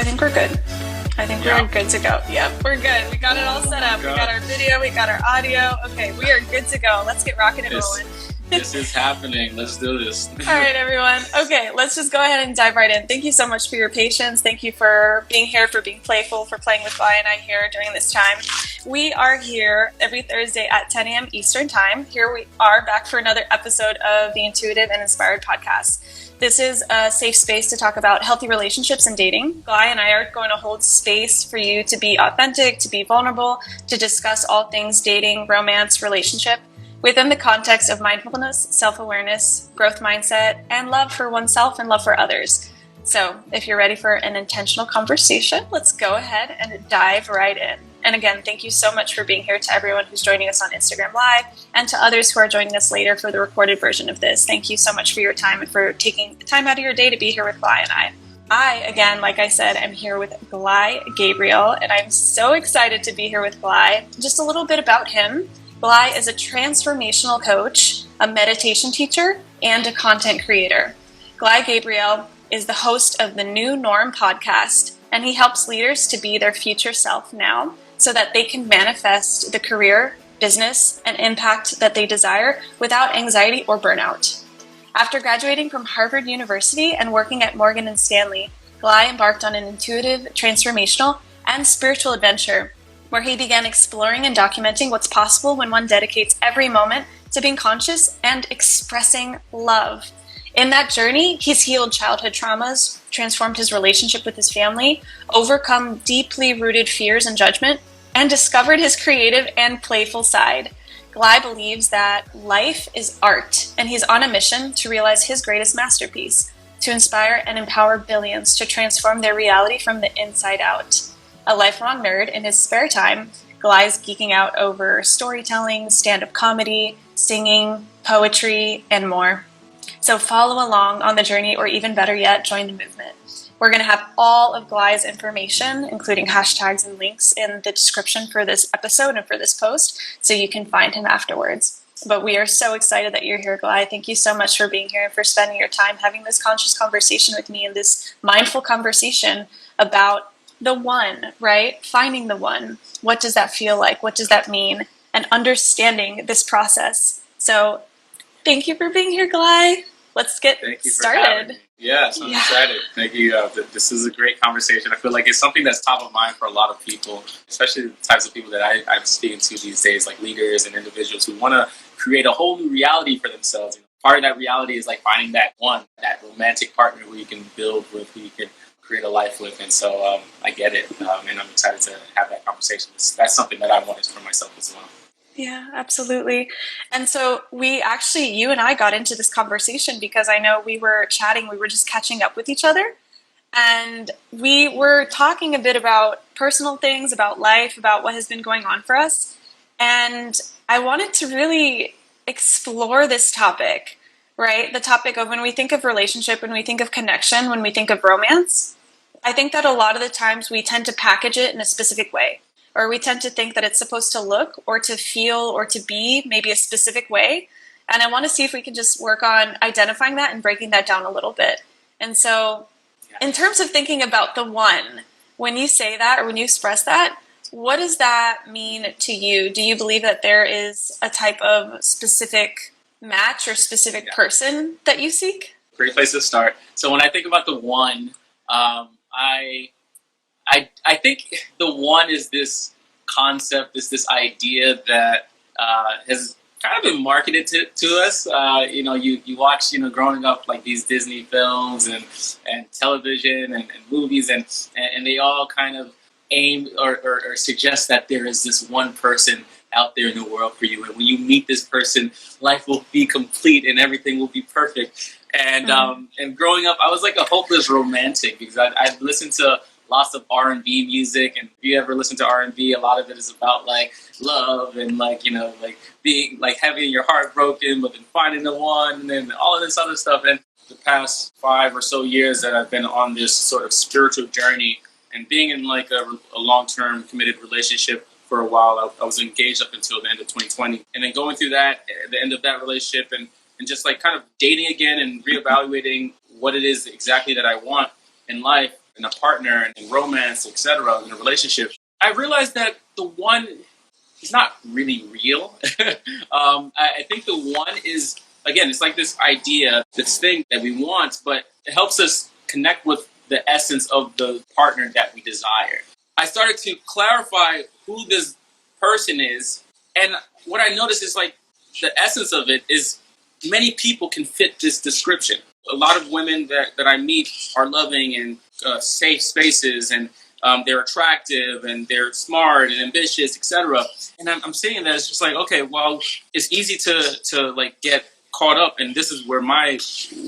think we're good. I think we're good to go. Yep, we're good. We got it all set up. We got our video, we got our audio. Okay, we are good to go. Let's get rocking and rolling. This is happening. Let's do this. All right, everyone. Okay, let's just go ahead and dive right in. Thank you so much for your patience. Thank you for being here, for being playful, for playing with Gly and I here during this time. We are here every Thursday at 10 a.m. Eastern Time. Here we are back for another episode of the Intuitive and Inspired Podcast. This is a safe space to talk about healthy relationships and dating. Gly and I are going to hold space for you to be authentic, to be vulnerable, to discuss all things dating, romance, relationship, within the context of mindfulness, self-awareness, growth mindset, and love for oneself and love for others. So if you're ready for an intentional conversation, let's go ahead and dive right in. And again, thank you so much for being here to everyone who's joining us on Instagram Live and to others who are joining us later for the recorded version of this. Thank you so much for your time and for taking time out of your day to be here with Gly and I. I, again, like I said, am here with Gly Gabriel, and I'm so excited to be here with Gly. Just a little bit about him. Gly is a transformational coach, a meditation teacher, and a content creator. Gly Gabriel is the host of the New Norm podcast, and he helps leaders to be their future self now so that they can manifest the career, business, and impact that they desire without anxiety or burnout. After graduating from Harvard University and working at Morgan & Stanley, Gly embarked on an intuitive, transformational, and spiritual adventure where he began exploring and documenting what's possible when one dedicates every moment to being conscious and expressing love. In that journey, he's healed childhood traumas, transformed his relationship with his family, overcome deeply rooted fears and judgment, and discovered his creative and playful side. Gly believes that life is art, and he's on a mission to realize his greatest masterpiece, to inspire and empower billions to transform their reality from the inside out. A lifelong nerd, in his spare time, Gly's geeking out over storytelling, stand-up comedy, singing, poetry, and more. So follow along on the journey, or even better yet, join the movement. We're going to have all of Gly's information, including hashtags and links, in the description for this episode and for this post, so you can find him afterwards. But we are so excited that you're here, Gly. Thank you so much for being here and for spending your time having this conscious conversation with me and this mindful conversation about the one, right? Finding the one. What does that feel like? What does that mean? And understanding this process. So thank you for being here, Gly. Let's get started. Yes, I'm excited. Thank you. This is a great conversation. I feel like it's something that's top of mind for a lot of people, especially the types of people that I'm speaking to these days, like leaders and individuals who want to create a whole new reality for themselves. Part of that reality is like finding that one, that romantic partner who you can build with, who you can create a life with. And so I get it, and I'm excited to have that conversation. That's something that I wanted for myself as well. Yeah, absolutely. And so you and I got into this conversation because I know we were chatting, we were just catching up with each other. And we were talking a bit about personal things, about life, about what has been going on for us. And I wanted to really explore this topic, right? The topic of when we think of relationship, when we think of connection, when we think of romance, I think that a lot of the times we tend to package it in a specific way. Or we tend to think that it's supposed to look or to feel or to be maybe a specific way. And I want to see if we can just work on identifying that and breaking that down a little bit. And so in terms of thinking about the one, when you say that or when you express that, what does that mean to you? Do you believe that there is a type of specific match or specific person that you seek? Great place to start. So when I think about the one, I think the one is this concept, this idea that has kind of been marketed to us. You watch, growing up, like these Disney films and television and movies, and they all kind of aim or suggest that there is this one person out there in the world for you. And when you meet this person, life will be complete and everything will be perfect. And growing up, I was like a hopeless romantic because I'd listened to lots of R&B music, and if you ever listen to R&B, a lot of it is about like love and like being like having your heart broken, but then finding the one, and then all of this other stuff. And the past 5 or so years that I've been on this sort of spiritual journey and being in like a long-term committed relationship for a while, I was engaged up until the end of 2020, and then going through that, the end of that relationship, and just like kind of dating again and reevaluating what it is exactly that I want in life. in a partner and in romance, etc., in a relationship, I realized that the one is not really real. I think the one is, again, it's like this idea, this thing that we want, but it helps us connect with the essence of the partner that we desire. I started to clarify who this person is, and what I noticed is like the essence of it is many people can fit this description. A lot of women that I meet are loving and safe spaces, and they're attractive and they're smart and ambitious, etc. And I'm saying that it's just like, okay, well, it's easy to like get caught up, and this is where my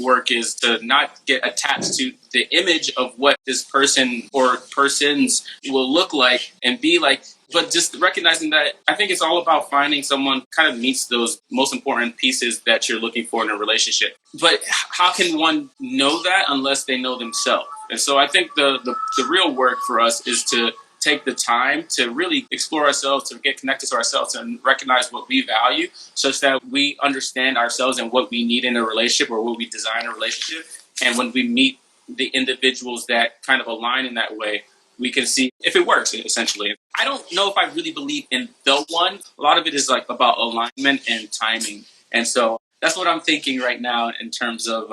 work is, to not get attached to the image of what this person or persons will look like and be like, but just recognizing that I think it's all about finding someone kind of meets those most important pieces that you're looking for in a relationship. But how can one know that unless they know themselves? And so I think the real work for us is to take the time to really explore ourselves, to get connected to ourselves and recognize what we value, such that we understand ourselves and what we need in a relationship or what we desire in a relationship. And when we meet the individuals that kind of align in that way, we can see if it works, essentially. I don't know if I really believe in the one. A lot of it is like about alignment and timing. And so that's what I'm thinking right now in terms of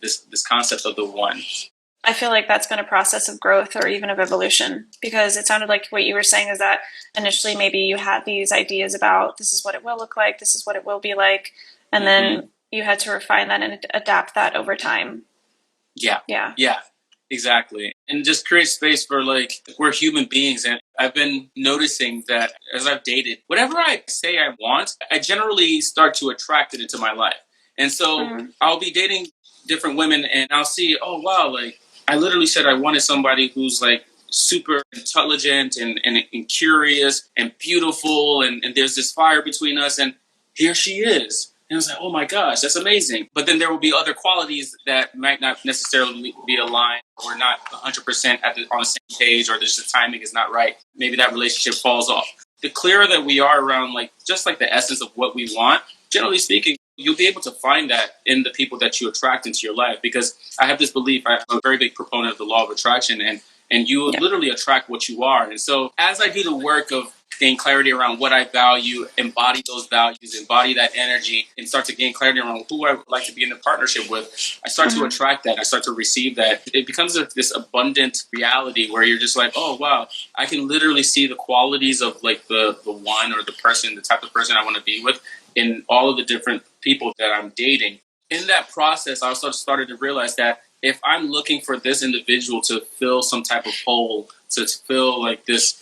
this concept of the one. I feel like that's been a process of growth or even of evolution, because it sounded like what you were saying is that initially maybe you had these ideas about this is what it will look like, this is what it will be like, and then you had to refine that and adapt that over time. Yeah, exactly. And just create space for like, we're human beings. And I've been noticing that as I've dated, whatever I say I want, I generally start to attract it into my life. And so I'll be dating different women and I'll see, oh wow, like I literally said I wanted somebody who's like super intelligent and curious and beautiful, and there's this fire between us, and here she is. And I was like, oh my gosh, that's amazing. But then there will be other qualities that might not necessarily be aligned, or not 100% on the same page, or just the timing is not right. Maybe that relationship falls off. The clearer that we are around like just like the essence of what we want, generally speaking, you'll be able to find that in the people that you attract into your life. Because I have this belief, I'm a very big proponent of the law of attraction, and you literally attract what you are. And so as I do the work of gain clarity around what I value, embody those values, embody that energy, and start to gain clarity around who I would like to be in a partnership with, I start to attract that. I start to receive that. It becomes this abundant reality where you're just like, oh, wow, I can literally see the qualities of like the one or the person, the type of person I want to be with in all of the different people that I'm dating. In that process, I also started to realize that if I'm looking for this individual to fill some type of hole, to fill like this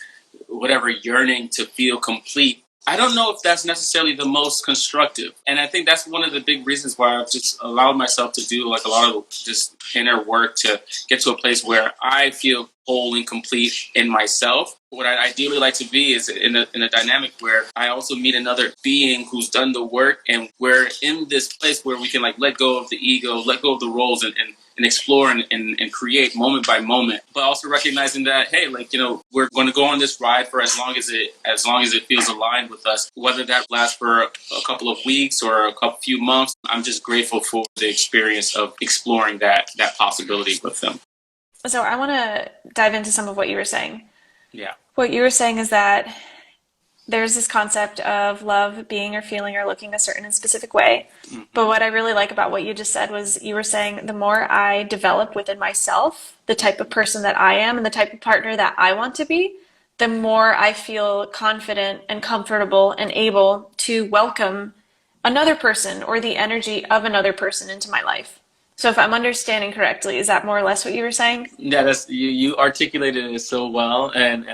whatever yearning to feel complete, I don't know if that's necessarily the most constructive. And I think that's one of the big reasons why I've just allowed myself to do like a lot of just inner work to get to a place where I feel whole and complete in myself. What I'd ideally like to be is in a dynamic where I also meet another being who's done the work, and we're in this place where we can like let go of the ego, let go of the roles, and explore and create moment by moment, but also recognizing that, hey, like, you know, we're going to go on this ride for as long as it feels aligned with us, whether that lasts for a couple of weeks or a few months. I'm just grateful for the experience of exploring that possibility with them. So I want to dive into some of what you were saying. Yeah. What you were saying is that there's this concept of love being or feeling or looking a certain and specific way. But what I really like about what you just said was you were saying the more I develop within myself, the type of person that I am and the type of partner that I want to be, the more I feel confident and comfortable and able to welcome another person or the energy of another person into my life. So if I'm understanding correctly, is that more or less what you were saying? Yeah, that's you articulated it so well, and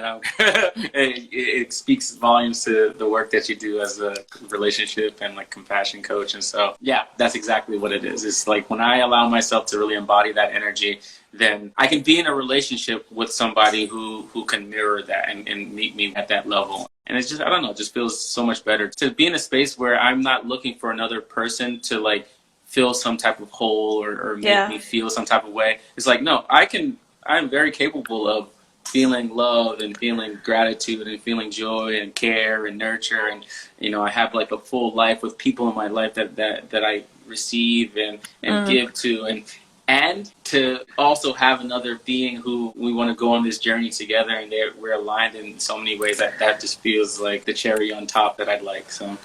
it speaks volumes to the work that you do as a relationship and like compassion coach. And so, yeah, that's exactly what it is. It's like when I allow myself to really embody that energy, then I can be in a relationship with somebody who can mirror that and meet me at that level. And it's just, I don't know, it just feels so much better to be in a space where I'm not looking for another person to like feel some type of hole or make me feel some type of way. It's like, no, I'm very capable of feeling love and feeling gratitude and feeling joy and care and nurture. And, you know, I have like a full life with people in my life that I receive and give to. And and to also have another being who we want to go on this journey together, and we're aligned in so many ways that just feels like the cherry on top that I'd like. So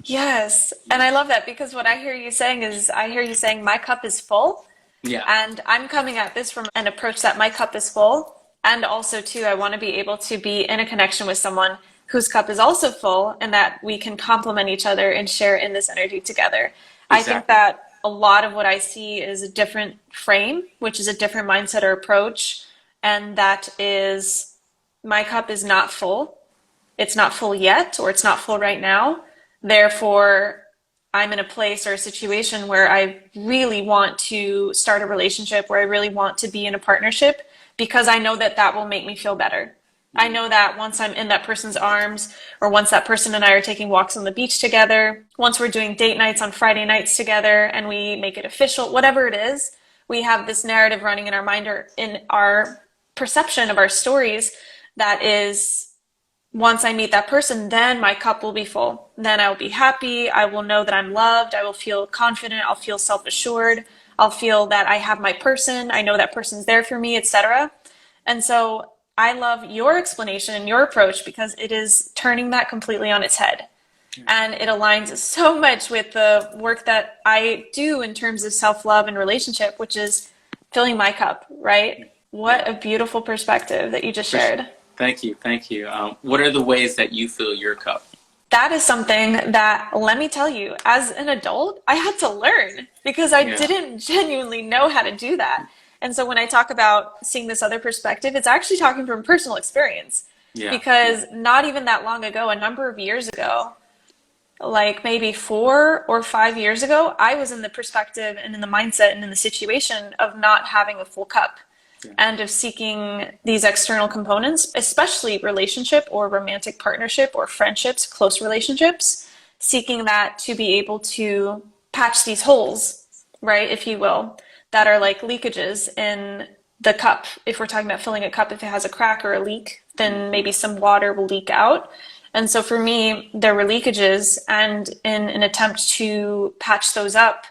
Yes. And I love that, because what I hear you saying is, I hear you saying my cup is full. yeah, And I'm coming at this from an approach that my cup is full. And also, too, I want to be able to be in a connection with someone whose cup is also full, and that we can complement each other and share in this energy together. I think exactly. that a lot of what I see is a different frame, which is a different mindset or approach. And that is, my cup is not full. It's not full yet, or it's not full right now. Therefore, I'm in a place or a situation where I really want to start a relationship, where I really want to be in a partnership, because I know that that will make me feel better. I know that once I'm in that person's arms, or once that person and I are taking walks on the beach together, once we're doing date nights on Friday nights together and we make it official, whatever it is, we have this narrative running in our mind or in our perception of our stories that is, once I meet that person, then my cup will be full. Then I will be happy. I will know that I'm loved. I will feel confident. I'll feel self-assured. I'll feel that I have my person. I know that person's there for me, etc. And so I love your explanation and your approach, because it is turning that completely on its head. And it aligns so much with the work that I do in terms of self-love and relationship, which is filling my cup, right? What Yeah. a beautiful perspective that you just For sure. shared. Thank you. Thank you. What are the ways that you fill your cup? That is something that, let me tell you, as an adult, I had to learn, because I Yeah. didn't genuinely know how to do that. And so when I talk about seeing this other perspective, it's actually talking from personal experience. Yeah. Because not even that long ago, a number of years ago, like maybe 4 or 5 years ago, I was in the perspective and in the mindset and in the situation of not having a full cup, Yeah. and of seeking these external components, especially relationship or romantic partnership or friendships, close relationships, seeking that to be able to patch these holes, right, if you will, that are like leakages in the cup. If we're talking about filling a cup, if it has a crack or a leak, then maybe some water will leak out. And so for me, there were leakages, and in an attempt to patch those up,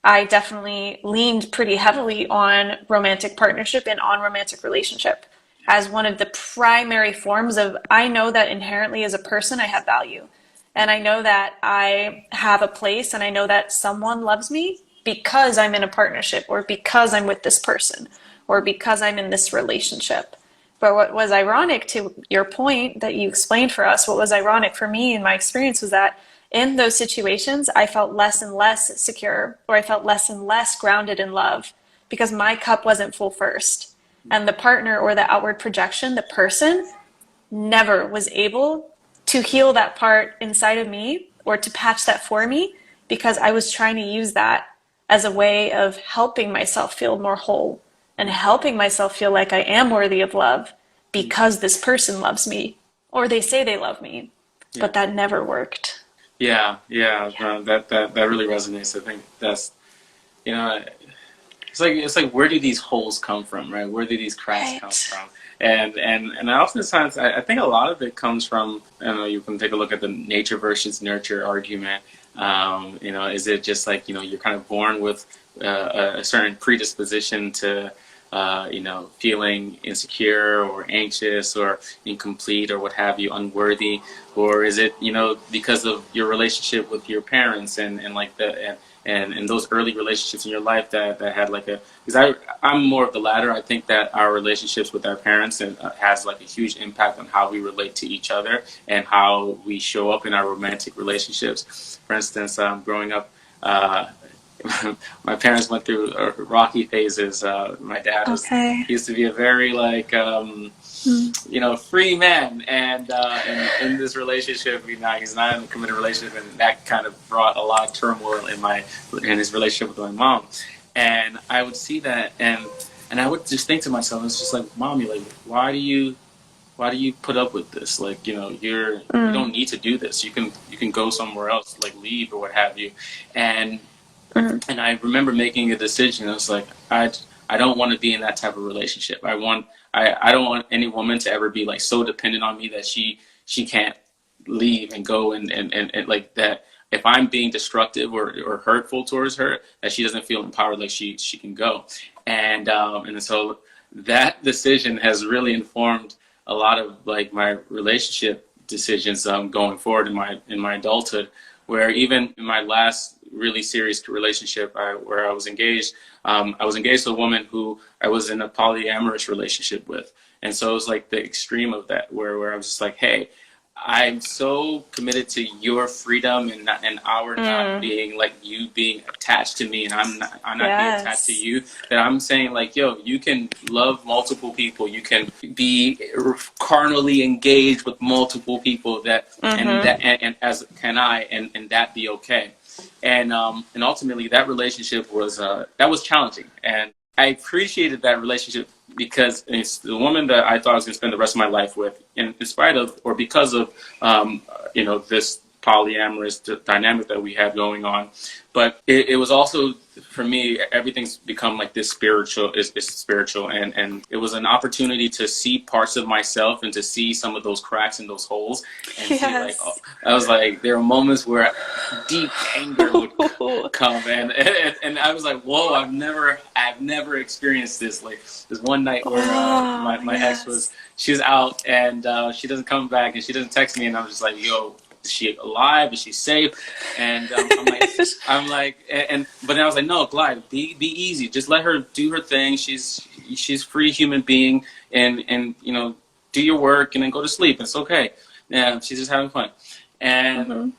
I definitely leaned pretty heavily on romantic partnership and on romantic relationship as one of the primary forms of, I know that inherently as a person I have value. And I know that I have a place, and I know that someone loves me because I'm in a partnership, or because I'm with this person, or because I'm in this relationship. But what was ironic, to your point that you explained for us, what was ironic for me in my experience was that in those situations, I felt less and less secure, or I felt less and less grounded in love, because my cup wasn't full first. And the partner, or the outward projection, the person, never was able to heal that part inside of me, or to patch that for me, because I was trying to use that as a way of helping myself feel more whole, and helping myself feel like I am worthy of love because this person loves me, or they say they love me. Yeah. But that never worked. Yeah. That really resonates. I think that's, you know, it's like where do these holes come from, right? Where do these cracks come Right. from? And oftentimes I think a lot of it comes from, I don't know, you can take a look at the nature versus nurture argument. Is it just like, you're kind of born with a certain predisposition to feeling insecure or anxious or incomplete or what have you, unworthy, or is it, because of your relationship with your parents and like the and those early relationships in your life that had like because I'm more of the latter. I think that our relationships with our parents has like a huge impact on how we relate to each other and how we show up in our romantic relationships. For instance, growing up, my parents went through rocky phases. My dad Okay. he used to be a very like free man, and in this relationship, he's not in a committed relationship, and that kind of brought a lot of turmoil in his relationship with my mom. And I would see that, and I would just think to myself, it's just like, Mommy, like, why do you put up with this? Like, you don't need to do this. You can go somewhere else, like leave or what have you. And and I remember making a decision. I was like, I don't want to be in that type of relationship. I don't want any woman to ever be like so dependent on me that she can't leave and go and like that. if I'm being destructive or hurtful towards her, that she doesn't feel empowered, like she can go. And so that decision has really informed a lot of like my relationship decisions going forward in my adulthood, where even in my last really serious relationship where I was engaged to a woman who I was in a polyamorous relationship with. And so it was like the extreme of that, where I was just like, hey, I'm so committed to your freedom and our not being like you being attached to me, and I'm not being attached to you, that I'm saying like, yo, you can love multiple people, you can be carnally engaged with multiple people, and as can I, and that be okay. And ultimately that relationship was challenging, and I appreciated that relationship because it's the woman that I thought I was going to spend the rest of my life with, in spite of or because of this polyamorous dynamic that we had going on. But it was also, for me, everything's become like this spiritual, it's spiritual, and it was an opportunity to see parts of myself and to see some of those cracks and those holes, and see like, I was like, there were moments where deep anger would come, and I was like, whoa, I've never experienced this. Like this one night where my ex she was out, and she doesn't come back, and she doesn't text me, and I'm just like, yo, is she alive? Is she safe? And but then I was like, no, Gly, be easy. Just let her do her thing. She's free human being, and do your work and then go to sleep. It's okay. Yeah, she's just having fun. And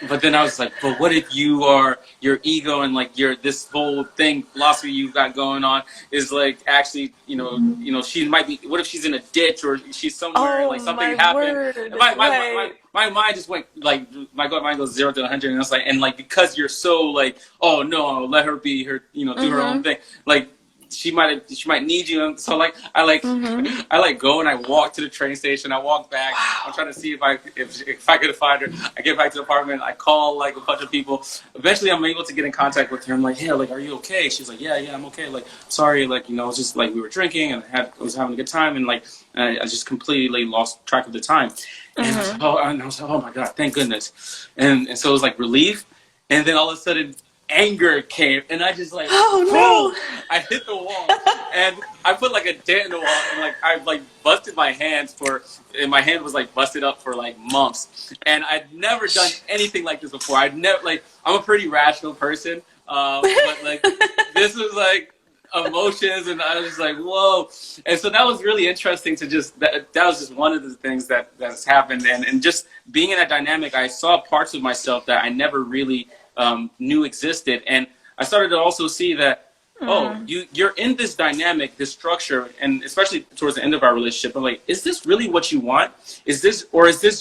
but then I was like, but what if your ego and like this whole philosophy you've got going on is like actually, she might be, what if she's in a ditch or she's somewhere, like something happened. My mind just went like, my mind goes 0 to 100, and it's like, and like, because you're so like, oh no, let her be her, do her own thing. Like, she might need you. And so like I go and I walk to the train station. I walk back. Wow. I'm trying to see if I could find her. I get back to the apartment. I call like a bunch of people. Eventually, I'm able to get in contact with her. I'm like, hey, like, are you okay? She's like, yeah, I'm okay. Like, sorry, like, it's just like we were drinking and I was having a good time, and like I just completely lost track of the time. And I was like, oh my god, thank goodness. And so it was like relief, and then all of a sudden, anger came, and I just like, boom, I hit the wall, and I put like a dent in the wall, and like I like busted my hands and my hand was like busted up for like months, and I'd never done anything like this before. I'm a pretty rational person, but like this was like emotions, and I was just like, whoa. And so that was really interesting to just, that was just one of the things that's happened, and just being in that dynamic, I saw parts of myself that I never really knew existed, and I started to also see that you're in this dynamic, this structure, and especially towards the end of our relationship, I'm like, is this really what you want? Is this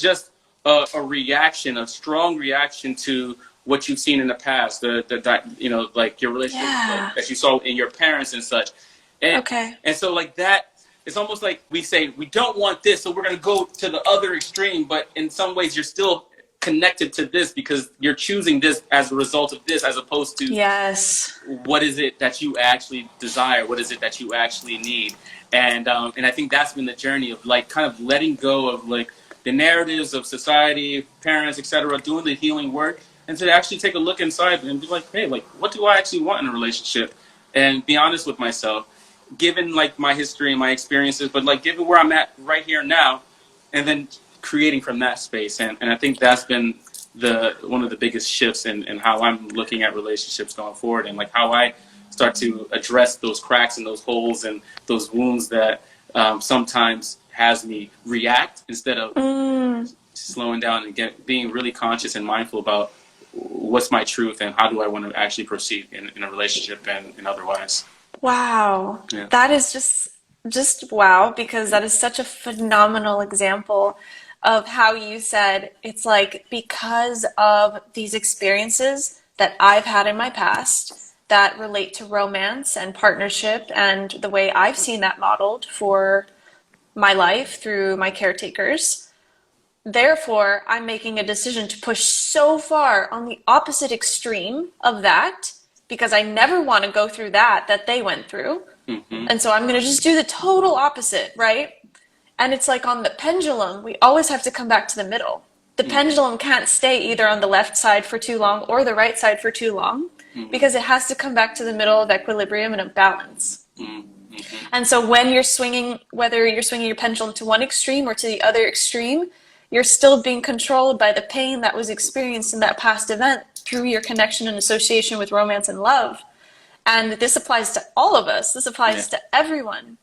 just a reaction, a strong reaction to what you've seen in the past, like your relationship that you saw in your parents and such, and so like that. It's almost like we say we don't want this, so we're going to go to the other extreme, but in some ways you're still connected to this because you're choosing this as a result of this, as opposed to what is it that you actually desire, what is it that you actually need. And I think that's been the journey of like kind of letting go of like the narratives of society, parents, etc., doing the healing work, and to actually take a look inside and be like, hey, like, what do I actually want in a relationship, and be honest with myself, given like my history and my experiences, but like given where I'm at right here now, and then creating from that space. And I think that's been one of the biggest shifts in how I'm looking at relationships going forward, and like how I start to address those cracks and those holes and those wounds that sometimes has me react instead of slowing down and being really conscious and mindful about what's my truth and how do I want to actually proceed in a relationship and otherwise. Wow. Yeah. That is just wow, because that is such a phenomenal example of how you said it's like, because of these experiences that I've had in my past that relate to romance and partnership and the way I've seen that modeled for my life through my caretakers. Therefore, I'm making a decision to push so far on the opposite extreme of that, because I never want to go through that they went through. And so I'm going to just do the total opposite, right? And it's like on the pendulum, we always have to come back to the middle. the pendulum can't stay either on the left side for too long or the right side for too long, because it has to come back to the middle of equilibrium and of balance. And so when you're swinging, whether you're swinging your pendulum to one extreme or to the other extreme, you're still being controlled by the pain that was experienced in that past event through your connection and association with romance and love. And this applies to all of us. This applies to everyone.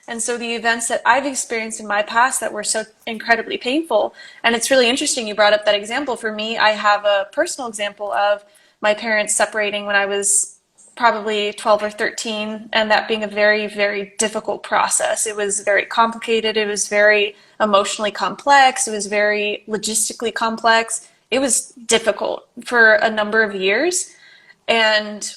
And so the events that I've experienced in my past that were so incredibly painful, and it's really interesting you brought up that example. For me, I have a personal example of my parents separating when I was probably 12 or 13, and that being a very, very difficult process. It was very complicated. It was very emotionally complex. It was very logistically complex. It was difficult for a number of years. And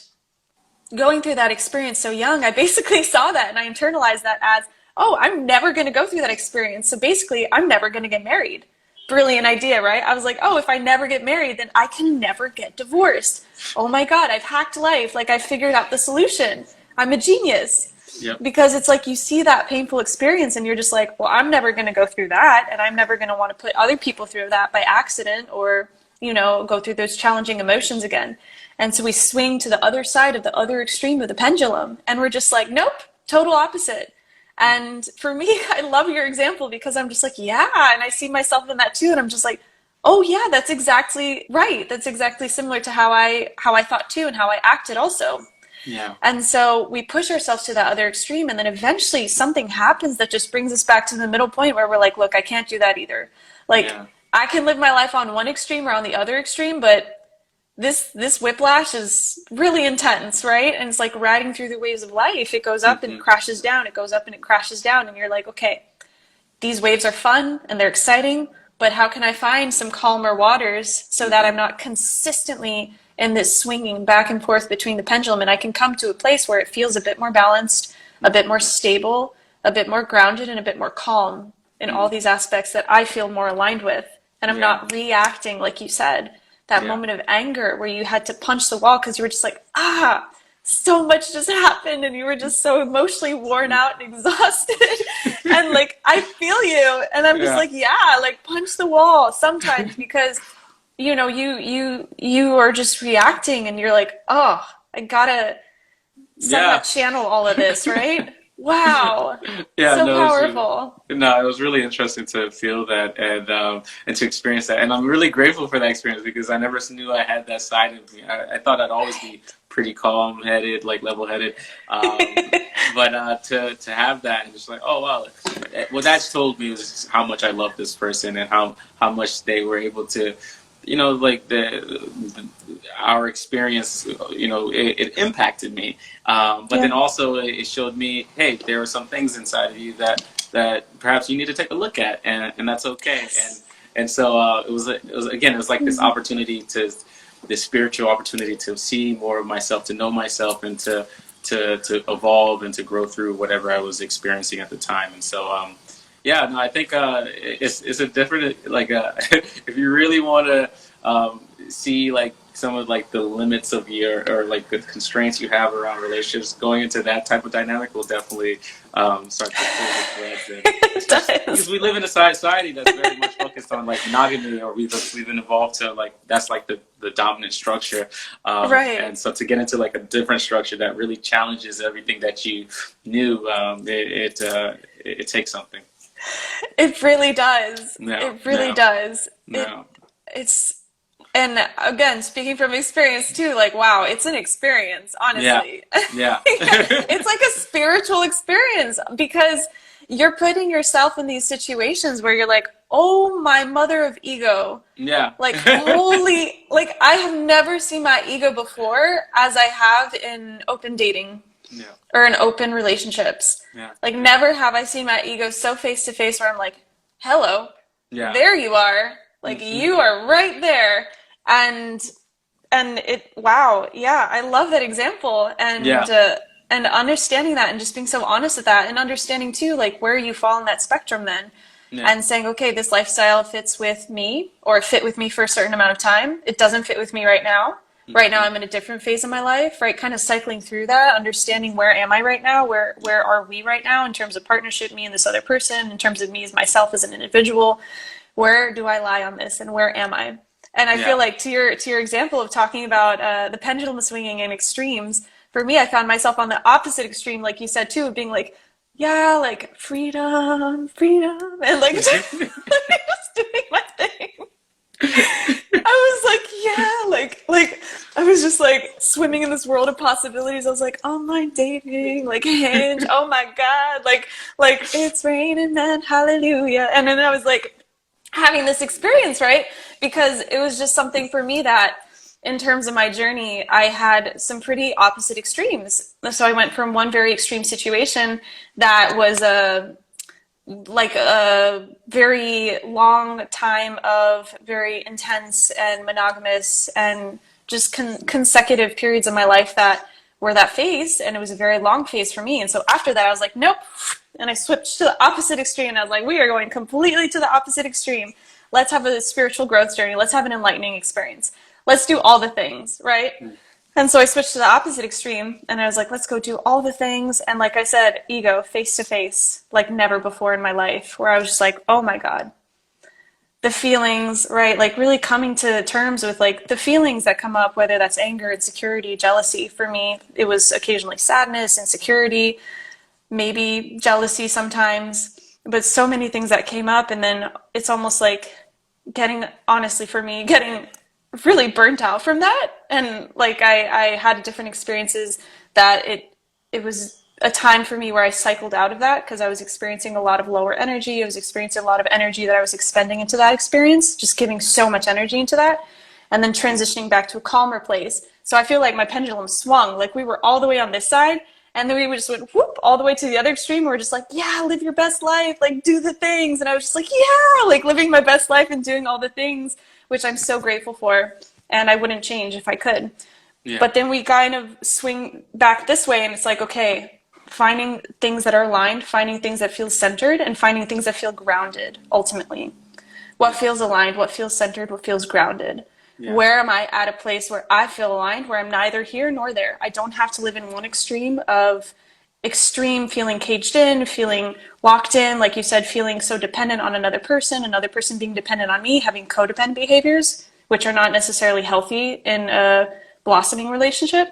going through that experience so young, I basically saw that and I internalized that as, oh, I'm never going to go through that experience. So basically, I'm never going to get married. Brilliant idea, right? I was like, oh, if I never get married, then I can never get divorced. Oh my God, I've hacked life. Like, I figured out the solution. I'm a genius. Yep. Because it's like you see that painful experience and you're just like, well, I'm never going to go through that. And I'm never going to want to put other people through that by accident or, you know, go through those challenging emotions again. And so we swing to the other side of the other extreme of the pendulum. And we're just like, nope, total opposite. And for me, I love your example because I'm just like, yeah. And I see myself in that too. And I'm just like, oh yeah, that's exactly right. That's exactly similar to how I thought too and how I acted also. Yeah. And so we push ourselves to that other extreme. And then eventually something happens that just brings us back to the middle point where we're like, look, I can't do that either. Like, I can live my life on one extreme or on the other extreme, but this whiplash is really intense, right? And it's like riding through the waves of life. It goes up and it crashes down. It goes up and it crashes down. And you're like, okay, these waves are fun and they're exciting, but how can I find some calmer waters so that I'm not consistently in this swinging back and forth between the pendulum, and I can come to a place where it feels a bit more balanced, a bit more stable, a bit more grounded, and a bit more calm in all these aspects that I feel more aligned with. And I'm not reacting, like you said, that moment of anger where you had to punch the wall because you were just like, so much just happened and you were just so emotionally worn out and exhausted. And like, I feel you. And I'm just like, like punch the wall sometimes because, you know, you are just reacting and you're like, oh, I gotta somehow channel all of this, right? Wow. So powerful. It was really interesting to feel that and to experience that. And I'm really grateful for that experience because I never knew I had that side of me. I thought I'd always be pretty calm-headed, like level-headed. But to have that and just like, oh, wow. What that's told me is how much I love this person and how much they were able to, you know, like our experience, you know, it impacted me. But then also it showed me, hey, there are some things inside of you that perhaps you need to take a look at, and that's okay. And so it was like this opportunity this spiritual opportunity to see more of myself, to know myself, and to evolve and to grow through whatever I was experiencing at the time. And so I think it's a different, like, if you really want to see, like, some of, like, the limits of or, like, the constraints you have around relationships, going into that type of dynamic will definitely start to pull the threads. Because we live in a society that's very much focused on, like, monogamy, or we've been evolved to, like, that's, like, the dominant structure. Right. And so to get into, like, a different structure that really challenges everything that you knew, it takes something. It really does. It really does. And again, speaking from experience too, like, wow, it's an experience, honestly. Yeah. It's like a spiritual experience because you're putting yourself in these situations where you're like, oh, my mother of ego. Yeah. Like, holy, like, I have never seen my ego before as I have in open dating. Yeah. Or in open relationships. Yeah. Like, never have I seen my ego so face to face where I'm like, hello, there you are. Like, you are right there. And I love that example. And understanding that and just being so honest with that and understanding too, like, where you fall in that spectrum then. Yeah. And saying, okay, this lifestyle fits with me or fit with me for a certain amount of time. It doesn't fit with me right now. Right now I'm in a different phase of my life, right? Kind of cycling through that, understanding where am I right now? Where are we right now in terms of partnership, me and this other person, in terms of me as myself as an individual, where do I lie on this and where am I? And I feel Yeah. like to your example of talking about the pendulum swinging in extremes, for me, I found myself on the opposite extreme, like you said too, of being like, yeah, like freedom, freedom, and like just doing my thing. I was like, yeah, like I was just like swimming in this world of possibilities. I was like, online dating, like Hinge. Oh my God, like it's raining men, hallelujah. And then I was like having this experience, right? Because it was just something for me that in terms of my journey, I had some pretty opposite extremes. So I went from one very extreme situation that was a very long time of very intense and monogamous and just consecutive periods of my life that were that phase, and it was a very long phase for me. And so after that I was like, nope, and I switched to the opposite extreme, and I was like, we are going completely to the opposite extreme. Let's have a spiritual growth journey, let's have an enlightening experience, let's do all the things, right? And so I switched to the opposite extreme, and I was like, let's go do all the things. And like I said, ego, face to face, like never before in my life, where I was just like, oh my God, the feelings, right? Like really coming to terms with like the feelings that come up, whether that's anger, insecurity, jealousy. For me, it was occasionally sadness, insecurity, maybe jealousy sometimes, but so many things that came up. And then it's almost like getting, honestly, for me, getting really burnt out from that. And like I had different experiences that it was a time for me where I cycled out of that because I was experiencing a lot of lower energy. I was experiencing a lot of energy that I was expending into that experience, just giving so much energy into that, and then transitioning back to a calmer place. So I feel like my pendulum swung. Like we were all the way on this side, and then we just went whoop all the way to the other extreme. We're just like, yeah, live your best life, like do the things. And I was just like, yeah, like living my best life and doing all the things, which I'm so grateful for, and I wouldn't change if I could. Yeah. But then we kind of swing back this way, and it's like, okay, finding things that are aligned, finding things that feel centered, and finding things that feel grounded, ultimately. What feels aligned, what feels centered, what feels grounded. Yeah. Where am I at a place where I feel aligned, where I'm neither here nor there? I don't have to live in one extreme of extreme feeling caged in, feeling locked in, like you said, feeling so dependent on another person being dependent on me, having codependent behaviors, which are not necessarily healthy in a blossoming relationship,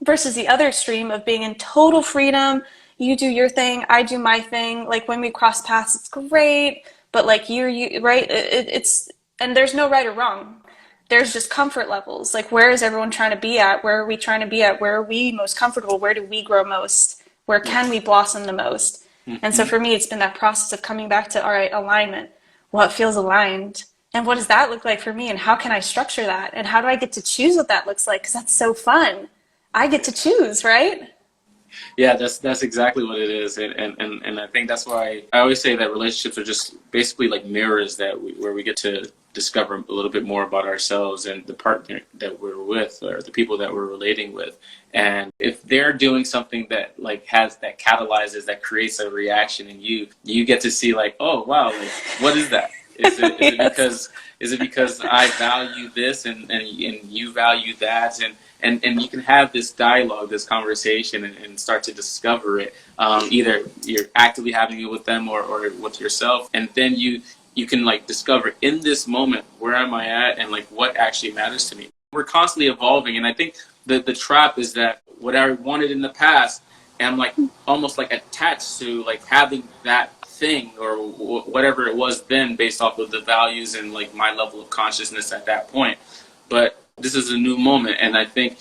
versus the other extreme of being in total freedom. You do your thing, I do my thing. Like when we cross paths, it's great, but like you right? It's, and there's no right or wrong. There's just comfort levels. Like where is everyone trying to be at? Where are we trying to be at? Where are we most comfortable? Where do we grow most? Where can we blossom the most? Mm-hmm. And so for me, it's been that process of coming back to, all right, alignment. What feels aligned? And what does that look like for me? And how can I structure that? And how do I get to choose what that looks like? Because that's so fun. I get to choose, right? Yeah, that's exactly what it is, and I think that's why I always say that relationships are just basically like mirrors where we get to discover a little bit more about ourselves and the partner that we're with or the people that we're relating with. And if they're doing something that like that catalyzes, that creates a reaction in you, you get to see like, oh wow, like, what is that? Is it because I value this and you value that, and you can have this dialogue, this conversation, and start to discover it. Either you're actively having it with them or with yourself, and then you can like discover in this moment, where am I at, and like what actually matters to me. We're constantly evolving, and I think the trap is that what I wanted in the past, and I'm like almost like attached to like having that thing or whatever it was then, based off of the values and like my level of consciousness at that point. But this is a new moment, and I think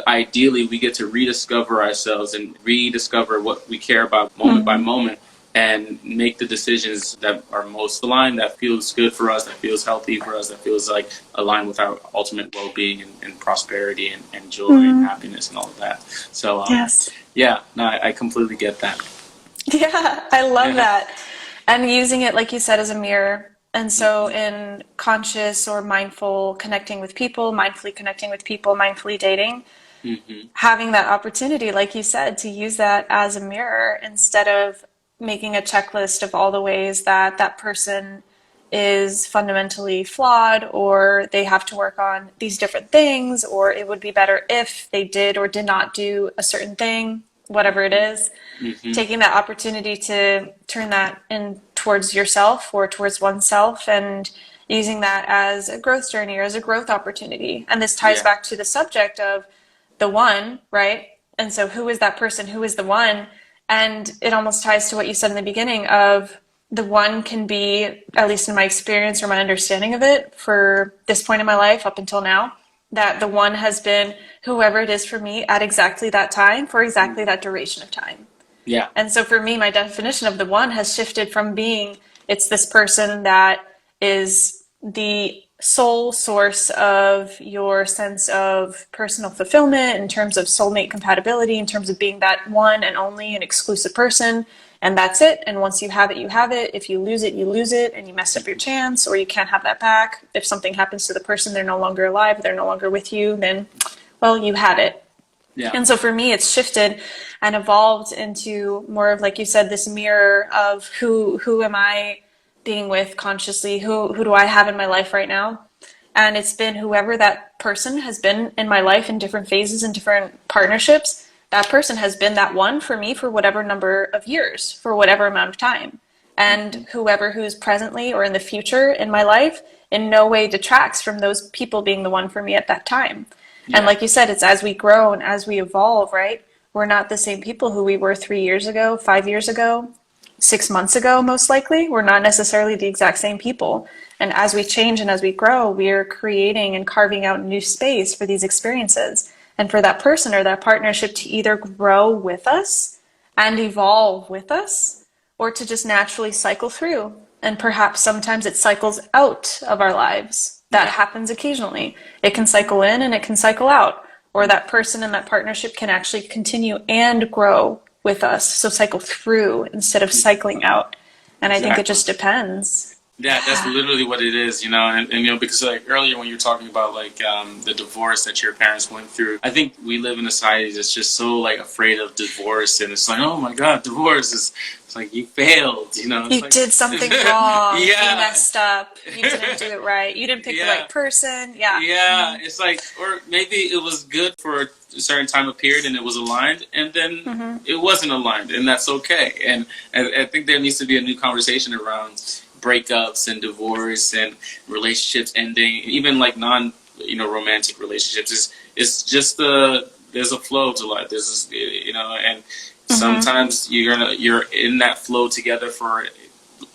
ideally we get to rediscover ourselves and rediscover what we care about moment by moment, and make the decisions that are most aligned, that feels good for us, that feels healthy for us, that feels like aligned with our ultimate well-being and prosperity and joy and happiness and all of that. So yes. Yeah, no, I completely get that. Yeah, I love that. And using it, like you said, as a mirror. And so in conscious or mindful connecting with people, mindfully connecting with people, mindfully dating, having that opportunity, like you said, to use that as a mirror instead of making a checklist of all the ways that that person is fundamentally flawed, or they have to work on these different things, or it would be better if they did or did not do a certain thing, whatever it is. Taking that opportunity to turn that in towards yourself or towards oneself, and using that as a growth journey or as a growth opportunity. And this ties back to the subject of the one, right? And so who is that person? Who is the one? And it almost ties to what you said in the beginning of the one can be, at least in my experience or my understanding of it for this point in my life up until now, that the one has been whoever it is for me at exactly that time for exactly that duration of time. Yeah. And so for me, my definition of the one has shifted from being it's this person that is the sole source of your sense of personal fulfillment in terms of soulmate compatibility, in terms of being that one and only and exclusive person. And that's it. And once you have it, you have it. If you lose it, you lose it, and you messed up your chance, or you can't have that back. If something happens to the person, they're no longer alive, they're no longer with you, then, well, you had it. Yeah. And so for me, it's shifted and evolved into more of, like you said, this mirror of who am I being with consciously? Who do I have in my life right now? And it's been whoever that person has been in my life in different phases and different partnerships. That person has been that one for me for whatever number of years, for whatever amount of time. And whoever who's presently or in the future in my life in no way detracts from those people being the one for me at that time. Yeah. And like you said, it's as we grow and as we evolve, right? We're not the same people who we were 3 years ago, 5 years ago, 6 months ago, most likely. We're not necessarily the exact same people. And as we change and as we grow, we are creating and carving out new space for these experiences. And for that person or that partnership to either grow with us and evolve with us, or to just naturally cycle through. And perhaps sometimes it cycles out of our lives. That happens occasionally. It can cycle in and it can cycle out. Or that person and that partnership can actually continue and grow with us. So cycle through instead of cycling out. And I think it just depends. Yeah, that's literally what it is, you know, and you know, because like earlier when you were talking about like the divorce that your parents went through, I think we live in a society that's just so like afraid of divorce, and it's like, oh my God, divorce is, it's like you failed, you know. You did something wrong. Yeah. You messed up. You didn't do it right. You didn't pick the right person. Yeah. Yeah, it's like, or maybe it was good for a certain time of period and it was aligned, and then it wasn't aligned, and that's okay. And I think there needs to be a new conversation around breakups and divorce and relationships ending, even like romantic relationships. It's just there's a flow to life. There's this, you know, and sometimes you're in that flow together for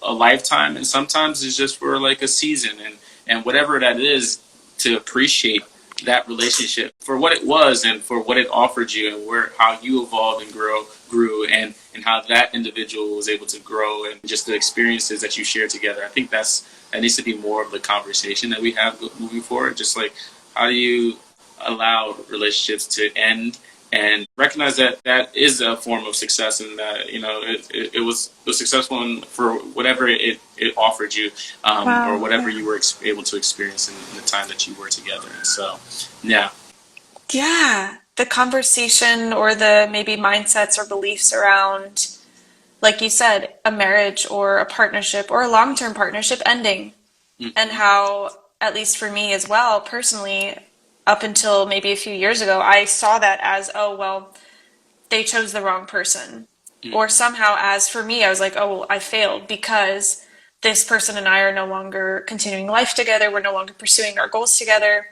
a lifetime, and sometimes it's just for like a season, and whatever that is, to appreciate that relationship for what it was and for what it offered you, and how you evolved and grew and how that individual was able to grow, and just the experiences that you share together. I think that needs to be more of the conversation that we have moving forward. Just like, how do you allow relationships to end and recognize that that is a form of success, and that, you know, it was successful for whatever it offered you, or whatever you were able to experience in the time that you were together. And so, yeah. The conversation or the maybe mindsets or beliefs around, like you said, a marriage or a partnership or a long-term partnership ending, and how, at least for me as well, personally, up until maybe a few years ago, I saw that as, oh, well, they chose the wrong person. Or somehow, as for me, I was like, oh, well, I failed because this person and I are no longer continuing life together. We're no longer pursuing our goals together.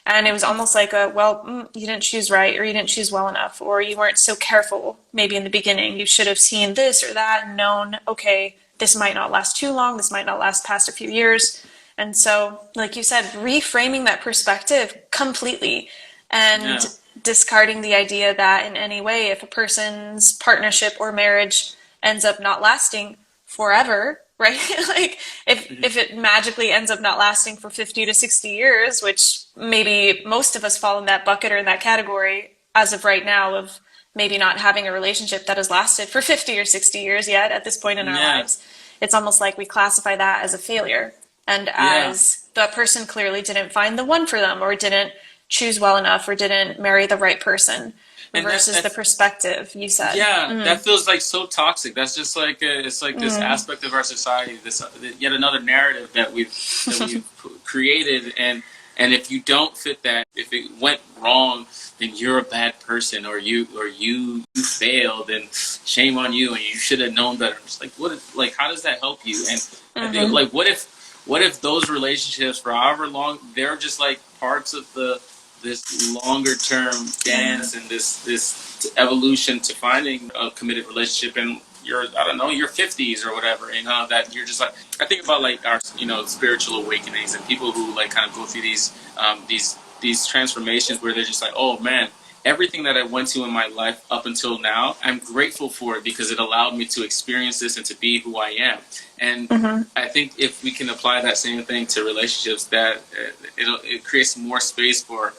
And it was almost like you didn't choose right, or you didn't choose well enough, or you weren't so careful maybe in the beginning. You should have seen this or that and known, okay, this might not last too long. This might not last past a few years. And so, like you said, reframing that perspective completely and discarding the idea that in any way, if a person's partnership or marriage ends up not lasting forever, right? Like if it magically ends up not lasting for 50 to 60 years, which maybe most of us fall in that bucket or in that category as of right now, of maybe not having a relationship that has lasted for 50 or 60 years yet at this point in our lives. It's almost like we classify that as a failure. And as the person clearly didn't find the one for them, or didn't choose well enough, or didn't marry the right person. And versus the perspective you said. That feels like so toxic. That's just like it's like this aspect of our society, this yet another narrative that we've created, and if you don't fit that, if it went wrong, then you're a bad person, or you failed, and shame on you, and you should have known better. It's like, how does that help you? And I think, like, what if those relationships, for however long, they're just like parts of this longer term dance and this evolution to finding a committed relationship, and your your 50s or whatever, that you're just like, I think about like our spiritual awakenings and people who like kind of go through these transformations where they're just like, oh man, everything that I went to in my life up until now, I'm grateful for it because it allowed me to experience this and to be who I am. And I think if we can apply that same thing to relationships, that it creates more space for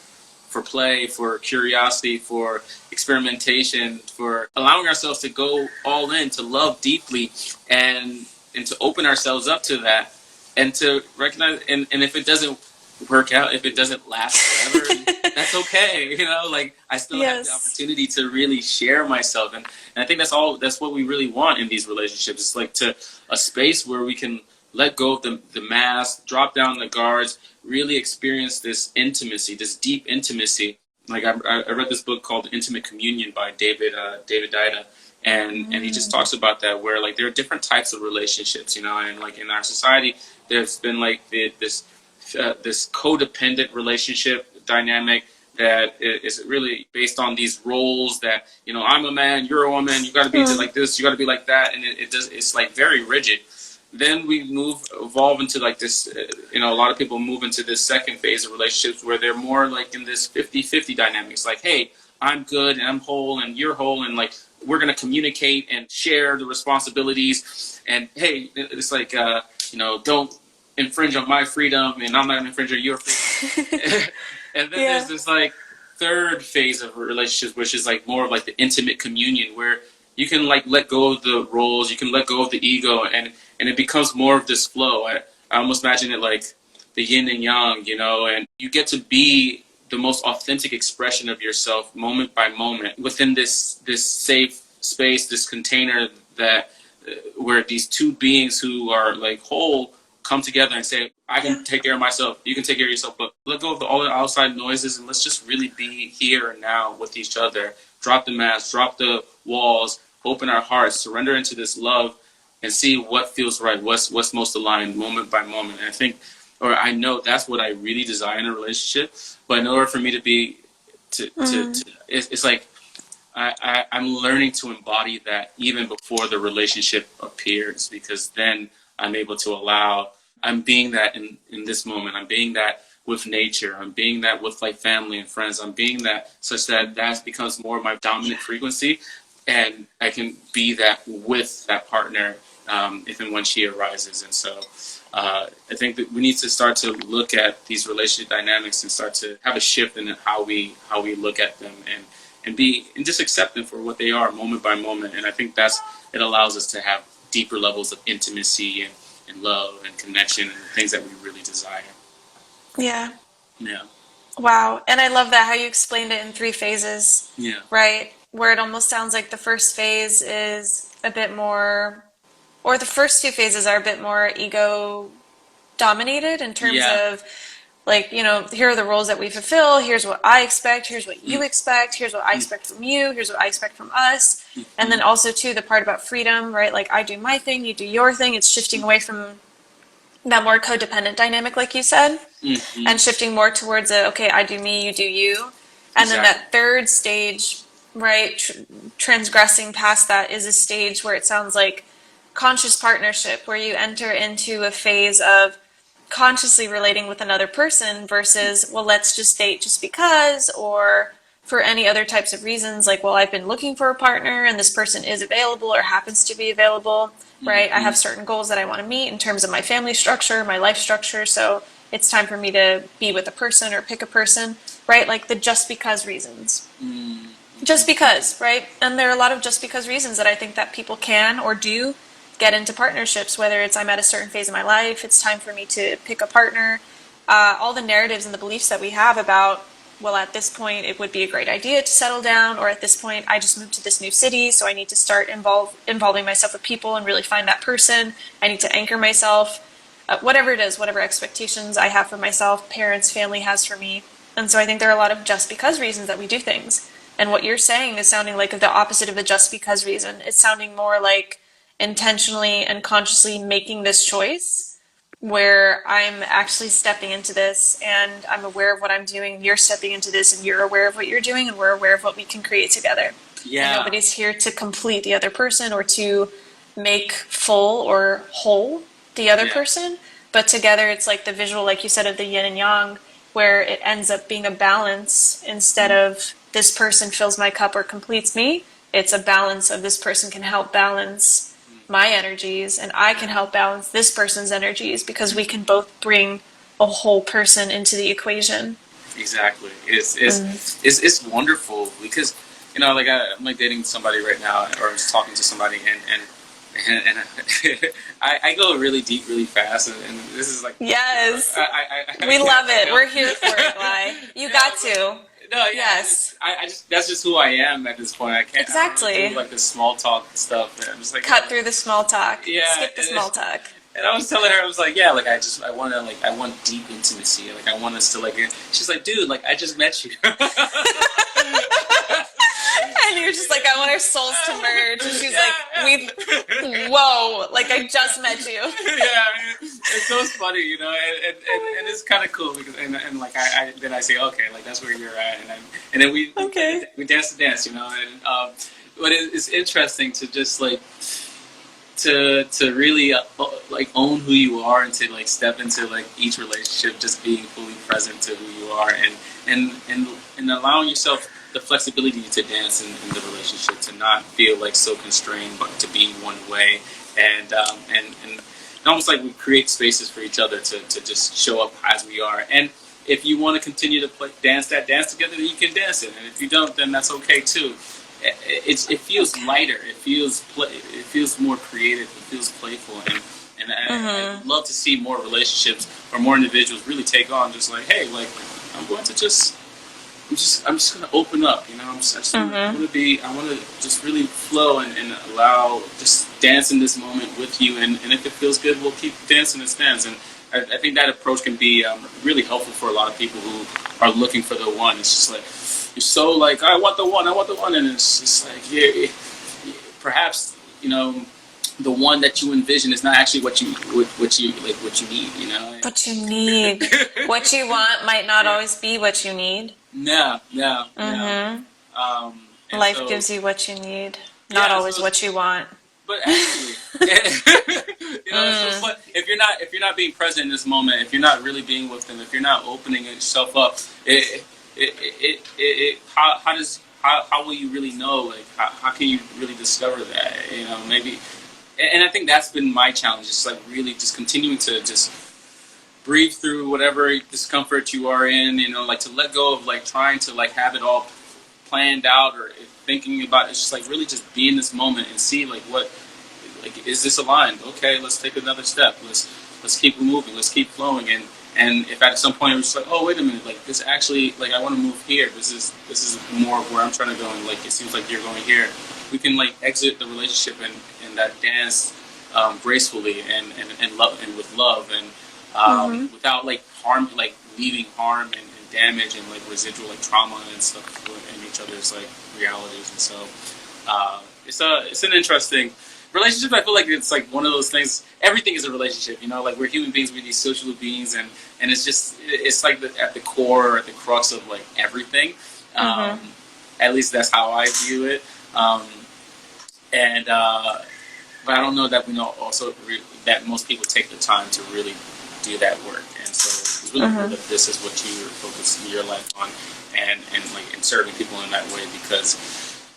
play, for curiosity, for experimentation, for allowing ourselves to go all in, to love deeply, and to open ourselves up to that, and to recognize, and if it doesn't work out, if it doesn't last forever, that's okay. Like, I still have the opportunity to really share myself, and I think that's what we really want in these relationships. It's like a space where we can let go of the mask, drop down the guards, really experience this intimacy, this deep intimacy. Like, I read this book called Intimate Communion by David Deida, and he just talks about that, where like there are different types of relationships, and like in our society, there's been like this codependent relationship dynamic that is really based on these roles that, I'm a man, you're a woman, you got to be like this, you got to be like that, and it's like very rigid. Then we evolve into like this, a lot of people move into this second phase of relationships where they're more like in this 50-50 dynamics. Like, hey, I'm good and I'm whole and you're whole, and like we're going to communicate and share the responsibilities. And hey, it's like, don't infringe on my freedom and I'm not going to infringe on your freedom. And then there's this like third phase of relationships, which is like more of like the intimate communion, where you can like let go of the roles, you can let go of the ego, and it becomes more of this flow. I almost imagine it like the yin and yang, and you get to be the most authentic expression of yourself moment by moment within this safe space, this container that where these two beings who are like whole come together and say, I can take care of myself, you can take care of yourself, but let go of all the outside noises and let's just really be here and now with each other. Drop the mask, drop the walls, open our hearts, surrender into this love, and see what feels right, what's most aligned moment by moment. And I think, or I know that's what I really desire in a relationship. But in order for me to be, it's like I'm learning to embody that even before the relationship appears, because then I'm able to allow, I'm being that in this moment. I'm being that with nature. I'm being that with like family and friends. I'm being that such that becomes more of my dominant frequency. And I can be that with that partner if and when she arises. And so I think that we need to start to look at these relationship dynamics and start to have a shift in how we look at them and just accept them for what they are moment by moment. And I think it allows us to have deeper levels of intimacy and love and connection and the things that we really desire. Yeah. Yeah. Wow. And I love that, how you explained it in 3 phases. Yeah. Right? Where it almost sounds like the first phase is a bit more, or the first 2 phases are a bit more ego dominated in terms of like, here are the roles that we fulfill. Here's what I expect. Here's what you expect. Here's what I expect from you. Here's what I expect from us. And then also too, the part about freedom, right? Like, I do my thing, you do your thing. It's shifting away from that more codependent dynamic, like you said, and shifting more towards okay, I do me, you do you. And then that third stage, right, transgressing past that, is a stage where it sounds like conscious partnership, where you enter into a phase of consciously relating with another person versus, well, let's just date just because, or for any other types of reasons, like, well, I've been looking for a partner and this person is available or happens to be available, right? I have certain goals that I want to meet in terms of my family structure, my life structure, so it's time for me to be with a person or pick a person, right? Like the just because reasons. Just because, right? And there are a lot of just because reasons that I think that people can or do get into partnerships, whether it's I'm at a certain phase of my life, it's time for me to pick a partner, all the narratives and the beliefs that we have about, well, at this point it would be a great idea to settle down, or at this point I just moved to this new city, so I need to start involving myself with people and really find that person. I need to anchor myself, whatever it is, whatever expectations I have for myself, parents, family has for me. And so I think there are a lot of just because reasons that we do things. And what you're saying is sounding like the opposite of the just because reason. It's sounding more like intentionally and consciously making this choice where I'm actually stepping into this and I'm aware of what I'm doing. You're stepping into this and you're aware of what you're doing and we're aware of what we can create together. Yeah. And nobody's here to complete the other person or to make full or whole the other person. But together it's like the visual, like you said, of the yin and yang, where it ends up being a balance instead of this person fills my cup or completes me. It's a balance of this person can help balance my energies and I can help balance this person's energies because we can both bring a whole person into the equation. Exactly. It's wonderful because, you know, like I'm like dating somebody right now or just talking to somebody and I go really deep really fast and this is like yes we love it. We're here for it, Gly. You got to. No, yeah, yes. I just that's just who I am at this point. I can't exactly do like the small talk stuff. I'm just like cut through the small talk. Yeah, skip the small talk. And I was telling her, I was like, yeah, like I want deep intimacy. Like I want us to like. She's like, dude, like I just met you. And you're just like, I want our souls to merge. And she's like, whoa, like I just met you. Yeah, it's so funny, you know, and it's kind of cool because and like then I say, okay, like that's where you're at, and then we dance the dance, you know, and but it's interesting to just like to really like own who you are and to like step into like each relationship, just being fully present to who you are and allowing yourself the flexibility to dance in the relationship, to not feel like so constrained, but to be one way, and almost like we create spaces for each other to just show up as we are. And if you want to continue to dance together, then you can dance it, and if you don't, then that's okay too. It feels lighter. It feels more creative. It feels playful, and I'd love to see more relationships or more individuals really take on just like, hey, like I'm just gonna open up, you know. I want to just really flow and allow just dance in this moment with you, and if it feels good, we'll keep dancing and dance. And I think that approach can be really helpful for a lot of people who are looking for the one. It's just like you're so like I want the one, and it's just like perhaps you know the one that you envision is not actually what you need, you know. What you need, what you want might not always be what you need. No. Life gives you what you need, not always what you want. But actually, you know, so if you're not being present in this moment, if you're not really being with them, if you're not opening yourself up, how will you really know? Like, how can you really discover that? You know, maybe. And I think that's been my challenge, just like really just continuing to just breathe through whatever discomfort you are in, you know, like to let go of like trying to like have it all planned out or thinking about it. It's just like really just be in this moment and see like what, like, is this aligned? Okay, let's take another step. Let's keep moving. Let's keep flowing. And if at some point it was like, oh, wait a minute, like this actually, like I want to move here. This is more of where I'm trying to go. And like, it seems like you're going here. We can like exit the relationship and that dance gracefully and love and with love and without like harm, like leaving harm and damage and like residual like trauma and stuff in each other's like realities. And so it's an interesting relationship. I feel like it's like one of those things. Everything is a relationship, you know. Like we're human beings, we're these social beings, and it's like at the core or at the crux of like everything. At least that's how I view it. But I don't know that we know also that most people take the time to really do that work. And so it's really cool that this is what you're focusing your life on and serving people in that way, because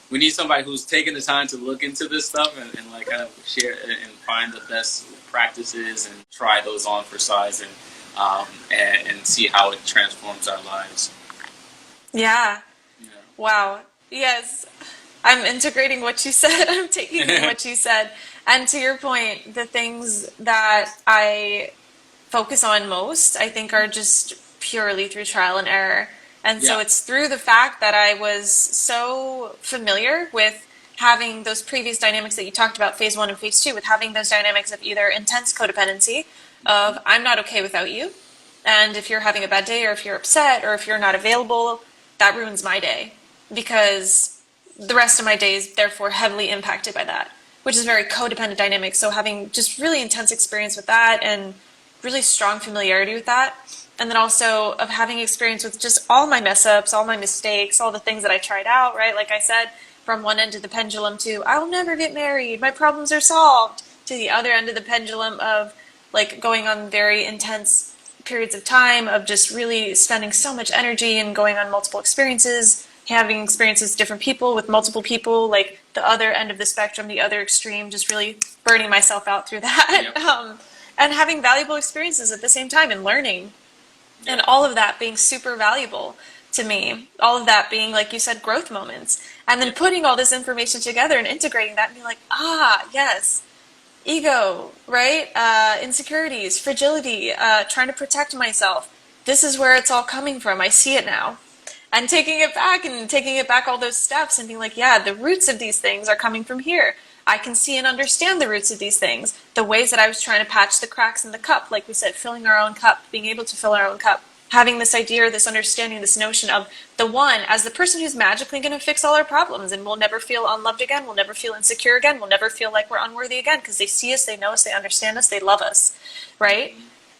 we need somebody who's taking the time to look into this stuff and like kind of share and find the best practices and try those on for size and see how it transforms our lives. Yeah. Wow. Yes. I'm integrating what you said. I'm taking in what you said. And to your point, the things that I focus on most, I think, are just purely through trial and error. And so it's through the fact that I was so familiar with having those previous dynamics that you talked about, phase 1 and phase 2, with having those dynamics of either intense codependency, of I'm not okay without you. And if you're having a bad day or if you're upset or if you're not available, that ruins my day. because the rest of my day is therefore heavily impacted by that, which is very codependent dynamic. So having just really intense experience with that and really strong familiarity with that. And then also of having experience with just all my mess ups, all my mistakes, all the things that I tried out, right? Like I said, from one end of the pendulum to I'll never get married, my problems are solved, to the other end of the pendulum of like going on very intense periods of time of just really spending so much energy and going on multiple experiences, having experiences with different people, with multiple people, like the other end of the spectrum, the other extreme, just really burning myself out through that. Yep. And having valuable experiences at the same time and learning. Yeah. And all of that being super valuable to me. All of that being, like you said, growth moments. And then putting all this information together and integrating that and being like, yes, ego, right? Insecurities, fragility, trying to protect myself. This is where it's all coming from. I see it now. And taking it back all those steps and being like, yeah, the roots of these things are coming from here. I can see and understand the roots of these things, the ways that I was trying to patch the cracks in the cup, like we said, filling our own cup, being able to fill our own cup, having this idea or this understanding, this notion of the one as the person who's magically going to fix all our problems, and we'll never feel unloved again, we'll never feel insecure again, we'll never feel like we're unworthy again, because they see us, they know us, they understand us, they love us, right?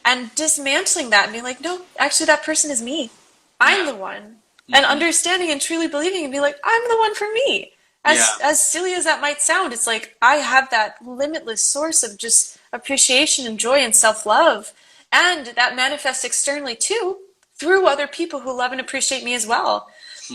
And dismantling that and being like, no, actually that person is me. I'm the one. And understanding and truly believing and being like, I'm the one for me. As silly as that might sound, it's like I have that limitless source of just appreciation and joy and self-love, and that manifests externally too through other people who love and appreciate me as well.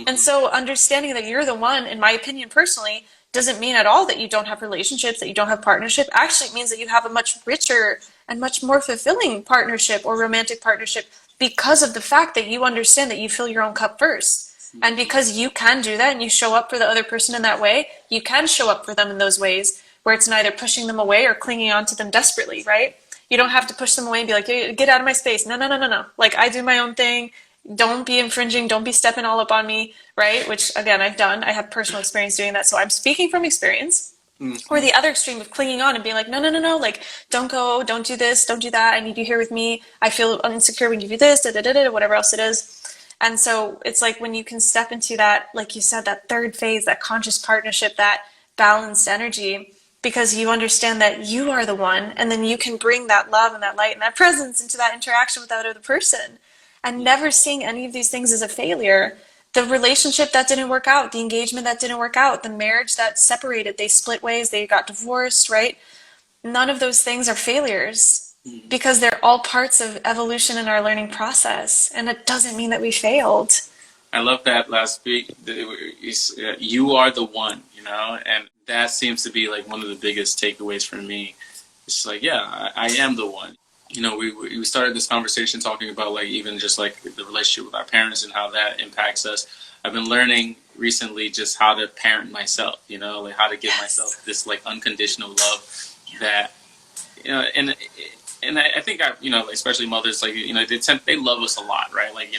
And so understanding that you're the one, in my opinion personally, doesn't mean at all that you don't have relationships, that you don't have partnership. Actually, it means that you have a much richer and much more fulfilling partnership or romantic partnership because of the fact that you understand that you fill your own cup first. And because you can do that and you show up for the other person in that way, you can show up for them in those ways where it's neither pushing them away or clinging on to them desperately, right? You don't have to push them away and be like, hey, get out of my space. No. Like, I do my own thing. Don't be infringing. Don't be stepping all up on me, right? Which, again, I've done. I have personal experience doing that. So I'm speaking from experience. Or the other extreme of clinging on and being like, no, like, don't go, don't do this, don't do that. I need you here with me. I feel insecure when you do this, whatever else it is. And so it's like when you can step into that, like you said, that third phase, that conscious partnership, that balanced energy, because you understand that you are the one, and then you can bring that love and that light and that presence into that interaction with that other person, and never seeing any of these things as a failure. The relationship that didn't work out, the engagement that didn't work out, the marriage that separated, they split ways, they got divorced, right? None of those things are failures. Because they're all parts of evolution in our learning process, and it doesn't mean that we failed. I love that last speak. You are the one, and that seems to be like one of the biggest takeaways for me. It's like, yeah, I am the one. We started this conversation talking about like even just like the relationship with our parents and how that impacts us. I've been learning recently just how to parent myself, like how to give myself this like unconditional love that, and I think especially mothers, like, they love us a lot, right? Like,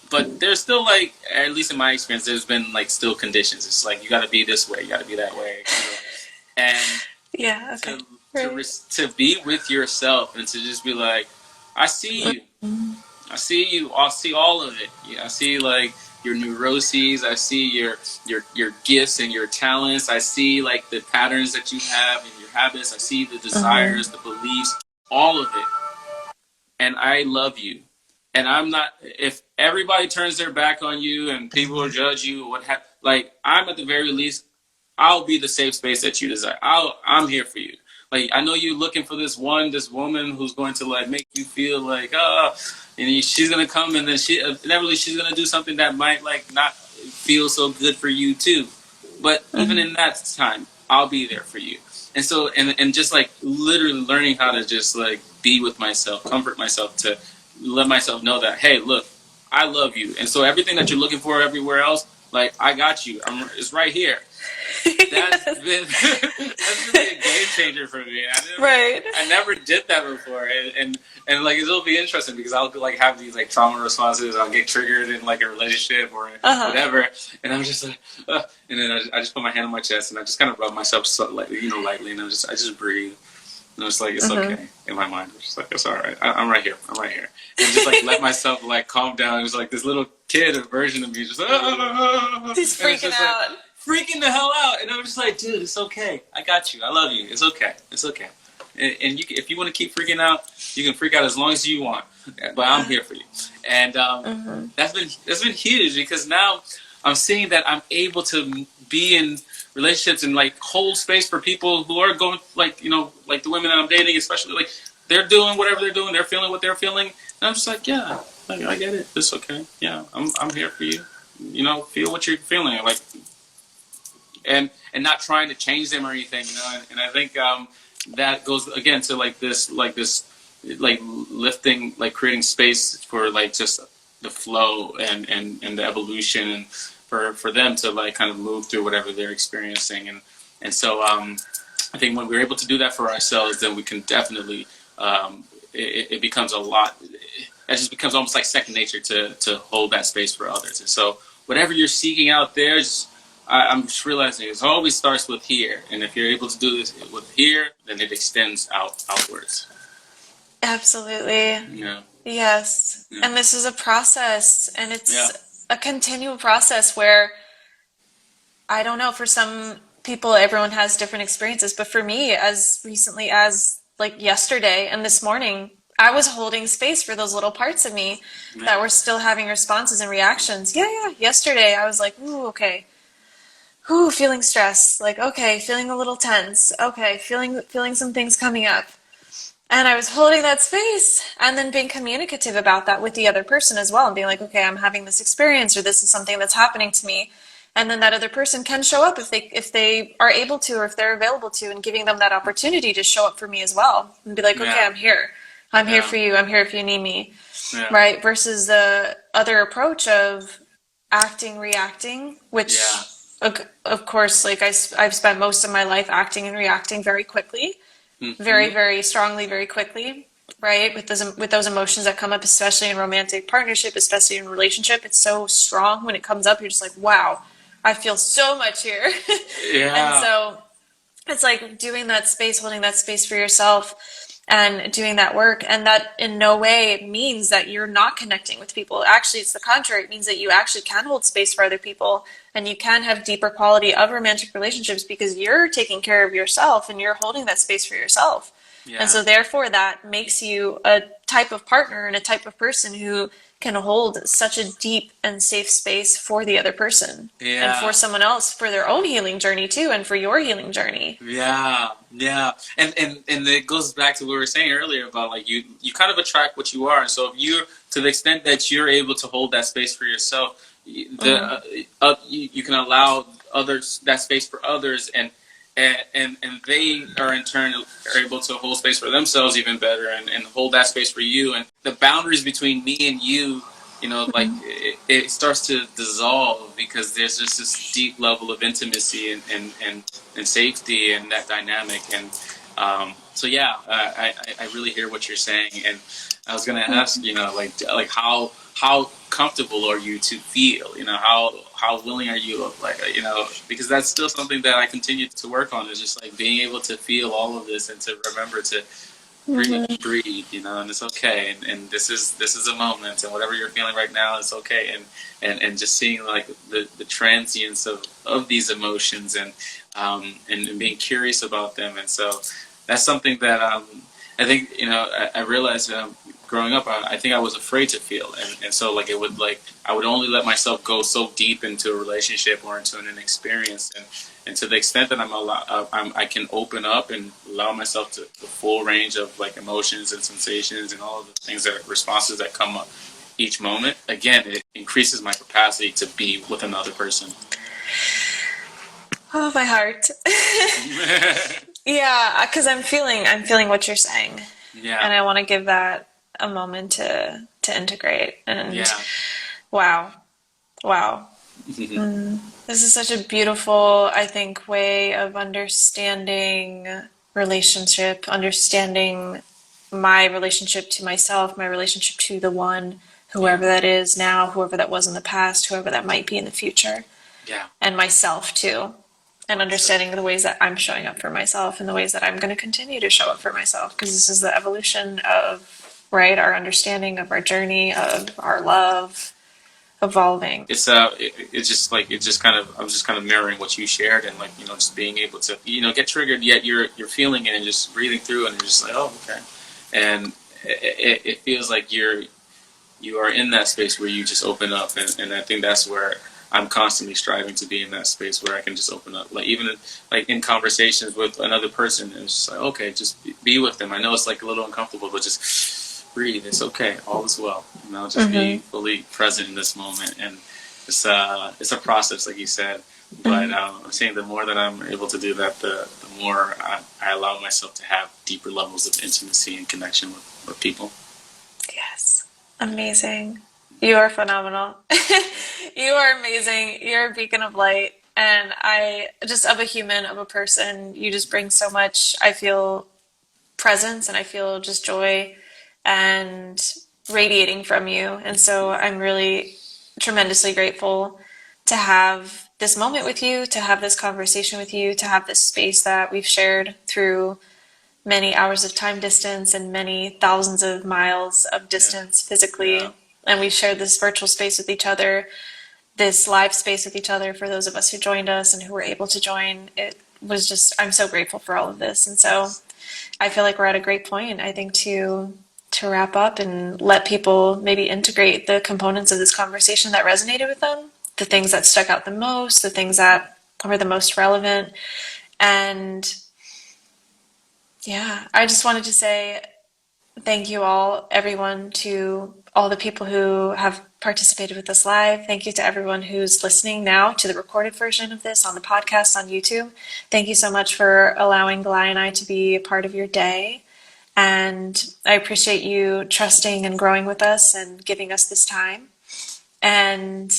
but there's still like, at least in my experience, there's been like still conditions. It's like, you got to be this way, you got to be that way. And to be with yourself and to just be like, I see you. I see all of it. I see like your neuroses. I see your gifts and your talents. I see like the patterns that you have and your habits. I see the desires, the beliefs, all of it. And I love you. And I'm not, if everybody turns their back on you and people will judge you, I'm at the very least, I'll be the safe space that you desire. I'm here for you. Like, I know you're looking for this woman who's going to like make you feel like, and she's going to come and then inevitably she's going to do something that might like not feel so good for you too. But even in that time, I'll be there for you. And so, and just like literally learning how to just like be with myself, comfort myself, to let myself know that, hey, look, I love you. And so everything that you're looking for everywhere else, like, I got you. It's right here. That's been a game changer for me. I never did that before, and like it'll be interesting because I'll like have these like trauma responses. I'll get triggered in like a relationship or whatever, and I'm just like, and then I just put my hand on my chest and I just kind of rub myself lightly, and I just breathe. And it's like, it's okay in my mind. I'm just like, it's all right. I'm right here. And just like let myself like calm down. It's like this little kid, a version of me, just He's freaking out. Like, freaking the hell out, and I'm just like, dude, it's okay. I got you. I love you. It's okay. It's okay. And you, if you want to keep freaking out, you can freak out as long as you want. But I'm here for you. And that's been huge, because now I'm seeing that I'm able to be in relationships and like hold space for people who are going, like, you know, like the women that I'm dating, especially, like they're doing whatever they're doing, they're feeling what they're feeling, and I'm just like, yeah, like, I get it. It's okay. Yeah, I'm here for you. You know, feel what you're feeling, like, and not trying to change them or anything, you know. And I think that goes again to like this lifting, like creating space for like just the flow and the evolution, and for them to like kind of move through whatever they're experiencing, and so I think when we're able to do that for ourselves, then we can definitely it becomes a lot. It just becomes almost like second nature to hold that space for others. And so whatever you're seeking out there, I'm just realizing it always starts with here. And if you're able to do this with here, then it extends outwards. Absolutely. Yeah. Yes. Yeah. And this is a process, and it's a continual process where, I don't know, for some people, everyone has different experiences. But for me, as recently as like yesterday and this morning, I was holding space for those little parts of me that were still having responses and reactions. Yeah. Yesterday, I was like, ooh, okay. Ooh, feeling stress. Like, okay, feeling a little tense. Okay, feeling some things coming up. And I was holding that space and then being communicative about that with the other person as well, and being like, okay, I'm having this experience, or this is something that's happening to me. And then that other person can show up if they are able to, or if they're available to, and giving them that opportunity to show up for me as well, and be like, okay, I'm here. I'm here for you. I'm here if you need me. Yeah. Right? Versus the other approach of acting, reacting, which, of course, like I've spent most of my life acting and reacting very quickly, very, very strongly, very quickly, right? With those emotions that come up, especially in romantic partnership, especially in relationship. It's so strong when it comes up. You're just like, wow, I feel so much here. And so it's like doing that space, holding that space for yourself, and doing that work. And that in no way means that you're not connecting with people. Actually, it's the contrary. It means that you actually can hold space for other people, and you can have deeper quality of romantic relationships because you're taking care of yourself and you're holding that space for yourself. And so therefore that makes you a type of partner and a type of person who can hold such a deep and safe space for the other person, and for someone else, for their own healing journey too, and for your healing journey. And it goes back to what we were saying earlier about like you kind of attract what you are. And so if you, to the extent that you're able to hold that space for yourself, you can allow others that space for others, and they are in turn are able to hold space for themselves even better, and hold that space for you. And the boundaries between me and you, you know, like it starts to dissolve, because there's just this deep level of intimacy and safety and that dynamic. And so I really hear what you're saying. And I was going to ask, you know, like how comfortable are you to feel, you know, how willing are you, like, you know, because that's still something that I continue to work on, is just like being able to feel all of this and to remember to breathe, you know, and it's okay, and this is a moment, and whatever you're feeling right now is okay, and just seeing like the transience of these emotions, and being curious about them. And so that's something that I think, you know, I realized growing up, I think I was afraid to feel, and so like I would only let myself go so deep into a relationship or into an experience, and to the extent that I can open up and allow myself to the full range of like emotions and sensations and all of the things responses that come up each moment. Again, it increases my capacity to be with another person. Oh, my heart. Yeah, because I'm feeling what you're saying. Yeah. And I want to give that a moment to integrate. And wow. This is such a beautiful, I think, way of understanding relationship, understanding my relationship to myself, my relationship to the one, whoever that is now, whoever that was in the past, whoever that might be in the future. Yeah. And myself too. And understanding the ways that I'm showing up for myself and the ways that I'm going to continue to show up for myself, because this is the evolution of, right, our understanding of our journey, of our love, evolving. It's just kind of, I was just kind of mirroring what you shared, and like, just being able to, get triggered, yet you're feeling it and just breathing through, and you're just like, oh, okay. And it feels like you are in that space where you just open up, and I think that's where I'm constantly striving to be, in that space where I can just open up, like even in conversations with another person, it's just like, okay, just be with them. I know it's like a little uncomfortable, but just breathe. It's okay. All is well. Just be fully present in this moment, and it's a process, like you said. But I'm saying the more that I'm able to do that, the more I allow myself to have deeper levels of intimacy and connection with people. Yes. Amazing. You are phenomenal. You are amazing. You're a beacon of light. And I just, of a human, of a person, you just bring so much. I feel presence and I feel just joy and radiating from you. And so I'm really tremendously grateful to have this moment with you, to have this conversation with you, to have this space that we've shared through many hours of time distance and many thousands of miles of distance physically. Yeah. And we shared this virtual space with each other, this live space with each other for those of us who joined us and who were able to join. It was just, I'm so grateful for all of this. And so I feel like we're at a great point, I think, to wrap up and let people maybe integrate the components of this conversation that resonated with them, the things that stuck out the most, the things that were the most relevant. And yeah, I just wanted to say thank you all, everyone, to all the people who have participated with us live. Thank you to everyone who's listening now to the recorded version of this on the podcast on YouTube. Thank you so much for allowing Gly and I to be a part of your day. And I appreciate you trusting and growing with us and giving us this time. And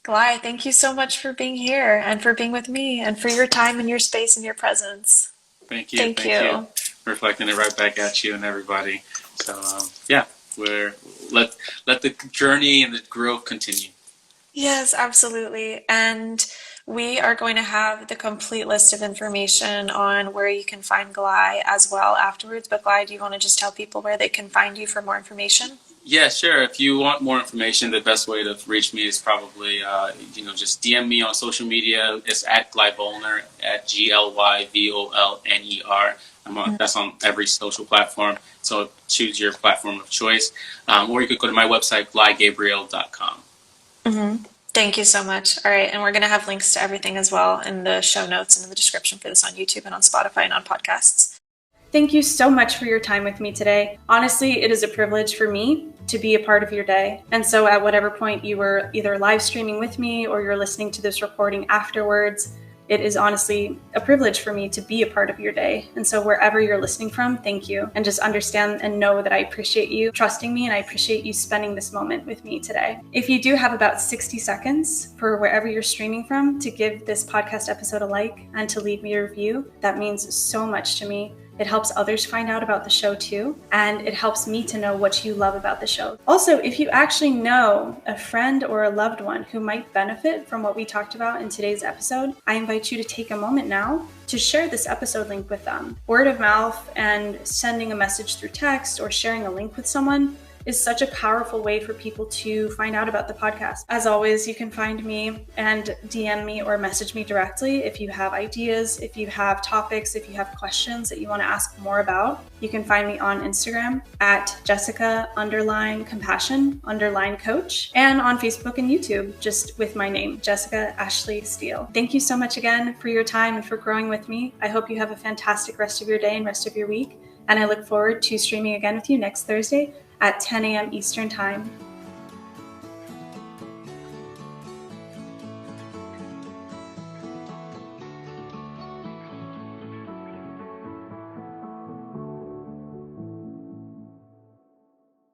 Gly, thank you so much for being here and for being with me and for your time and your space and your presence. Thank you. Thank you. Reflecting it right back at you and everybody. So let the journey and the growth continue. Yes, absolutely. And we are going to have the complete list of information on where you can find Gly as well afterwards. But Gly, do you want to just tell people where they can find you for more information? Yeah, sure. If you want more information, the best way to reach me is probably, just DM me on social media. It's at Glyvolner, at GLYVOLNER. That's on every social platform. So choose your platform of choice. Or you could go to my website, GlyGabriel.com. Thank you so much. All right. And we're going to have links to everything as well in the show notes and in the description for this on YouTube and on Spotify and on podcasts. Thank you so much for your time with me today. Honestly, it is a privilege for me to be a part of your day. And so at whatever point you were either live streaming with me or you're listening to this recording afterwards, it is honestly a privilege for me to be a part of your day. And so wherever you're listening from, thank you. And just understand and know that I appreciate you trusting me, and I appreciate you spending this moment with me today. If you do have about 60 seconds for wherever you're streaming from to give this podcast episode a like and to leave me a review, that means so much to me. It helps others find out about the show too, and it helps me to know what you love about the show. Also, if you actually know a friend or a loved one who might benefit from what we talked about in today's episode, I invite you to take a moment now to share this episode link with them. Word of mouth and sending a message through text or sharing a link with someone is such a powerful way for people to find out about the podcast. As always, you can find me and DM me or message me directly if you have ideas, if you have topics, if you have questions that you want to ask more about. You can find me on Instagram at Jessica_compassion_coach and on Facebook and YouTube, just with my name, Jessica Ashley Steele. Thank you so much again for your time and for growing with me. I hope you have a fantastic rest of your day and rest of your week. And I look forward to streaming again with you next Thursday at 10 a.m. Eastern Time.